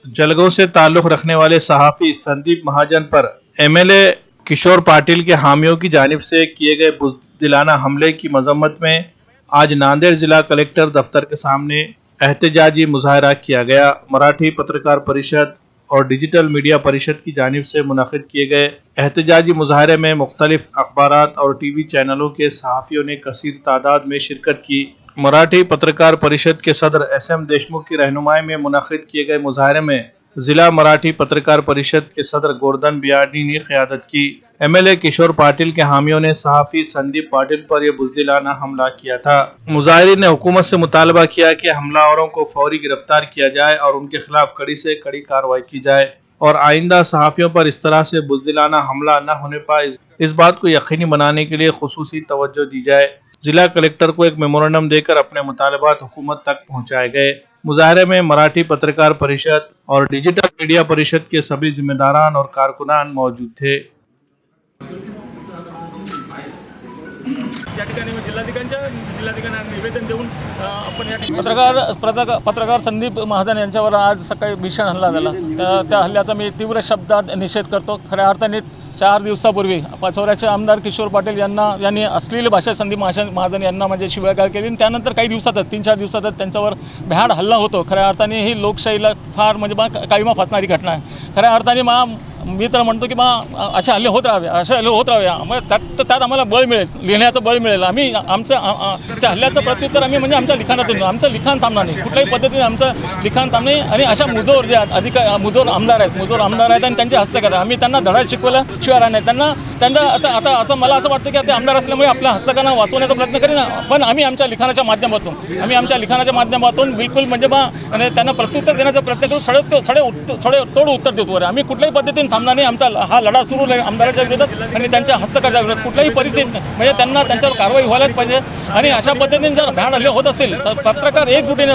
जलगांव से ताल्लुक रखने वाले सहाफी संदीप महाजन पर एमएलए किशोर पाटिल के हामियों की जानिब से किए गए बुज़दिलाना हमले की मजम्मत में आज नांदेड़ जिला कलेक्टर दफ्तर के सामने एहतजाजी मुजाहरा किया गया। मराठी पत्रकार परिषद और डिजिटल मीडिया परिषद की जानिब से मुनक़िद किए गए एहतजाजी मुजाहरे में मुख्तलिफ अखबारात और टीवी चैनलों के सहाफ़ियों ने कसीर तादाद में शिरकत की। मराठी पत्रकार परिषद के सदर SM देशमुख की रहनुमाई में मुनक़िद किए गए मुजाहरे में जिला मराठी पत्रकार परिषद के सदर गोवर्धन बियानी ने क़यादत की। एमएलए किशोर पाटिल के हामियों ने सहाफ़ी संदीप पाटिल पर यह बुज़दिलाना हमला किया था। मुजाहिरीन ने हुकूमत से मुतालबा किया कि हमलावरों को फौरी गिरफ्तार किया जाए और उनके खिलाफ कड़ी से कड़ी कार्रवाई की जाए और आइंदा सहाफ़ियों पर इस तरह से बुज़दिलाना हमला न होने पाए, इस बात को यकीनी बनाने के लिए खुसूसी तवज्जो दी जाए। जिला कलेक्टर को एक मेमोरेंडम देकर अपने मुतालबात हुकूमत तक पहुँचाए गए। मुजाहरे में मराठी पत्रकार परिषद और डिजिटल मीडिया परिषद के सभी जिम्मेदारान और कारकुनान मौजूद थे। निवेदन देऊन आपण पत्रकार संदीप महाजन यांच्यावर आज सकाळी भीषण हल्ला झाला। त्या हल्ल्याचा मी तीव्र शब्दात निषेध करतो। खऱ्या अर्थाने 4 दिवसापूर्वी पाचोऱ्याचे आमदार किशोर पाटिल यांनी अश्लील भाषेत संदीप महाजन यांना म्हणजे शिवीगाळ केली आणि त्यानंतर काही दिवसातच 3-4 दिवसातच त्यांच्यावर भ्याड हल्ला होतो। खऱ्या अर्थाने ही लोकशाहीला फार म्हणजे काळीमा फासणारी घटना आहे। खऱ्या अर्थाने मी तर म्हणतो की असे हल्ले होत राहावे मग त्यात आम्हाला बळ मिळेल, लिहिण्याचं बळ मिळेल। आम्ही त्या हल्ल्याचं प्रत्युत्तर आम्ही म्हणजे आमच्या लिखाणातून, आमचं लिखाण थांबणार नाही, कुठल्याही पद्धतीने आमचं लिखाण थांबणे। आणि अशा मुजोर जे मुजोर आमदार आहेत आणि त्यांचे हस्तकला आम्ही त्यांना धडा शिकवला शिवाय नाही। त्यांना आता असं मला असं वाटतं की ते आमदार असल्यामुळे आपल्या हस्तकांना वाचवण्याचा प्रयत्न करेन, पण आम्ही आमच्या लिखाणाच्या माध्यमातून बिलकुल म्हणजे आणि त्यांना प्रत्युत्तर देण्याचा प्रयत्न करू, तोड उत्तर देतो। आम्ही कुठल्याही पद्धतीने थांबणार नाही। आमचा हा लढा सुरू आहे आमदाराच्या विरोधात आणि त्यांच्या हस्तकाच्या विरोधात। कुठल्याही परिस्थितीत म्हणजे त्यांच्यावर कारवाई व्हायलाच पाहिजे। आणि अशा पद्धतीने जर भ्याड हल्ले होत असेल तर पत्रकार एकजुटीने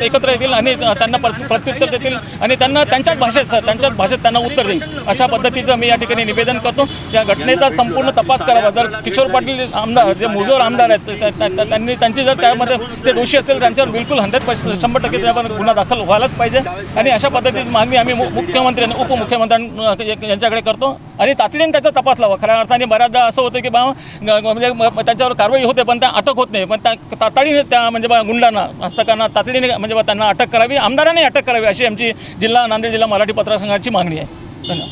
एकत्र येतील आणि त्यांना प्रत्युत्तर देतील आणि त्यांच्याच भाषेत त्यांना उत्तर देईल। अशा पद्धतीचं मी या ठिकाणी निवेदन करतो। या घटनेचा संपूर्ण तपास करावा। जर किशोर पाटील आमदार जे मुजोर आमदार आहेत त्यांची जर त्यामध्ये ते दोषी असतील त्यांच्यावर बिलकुल 100% त्यावर गुन्हा दाखल व्हायलाच पाहिजे। आणि अशा पद्धतीची मागणी आम्ही मुख्यमंत्री आणि उपमुख्यमंत्र्यांना यांच्याकडे करतो आणि तातडीने त्याचा तपास लावा। खऱ्या अर्थाने बऱ्याचदा असं होतं की म्हणजे त्यांच्यावर कारवाई होते पण त्या अटक होत नाही, पण तातडीने त्या म्हणजे गुंडांना हस्तकांना तातडीने म्हणजे त्यांना अटक करावी, आमदारांनी अटक करावी अशी आमची नांदेड जिल्हा मराठी पत्रकार संघाची मागणी आहे। धन्यवाद।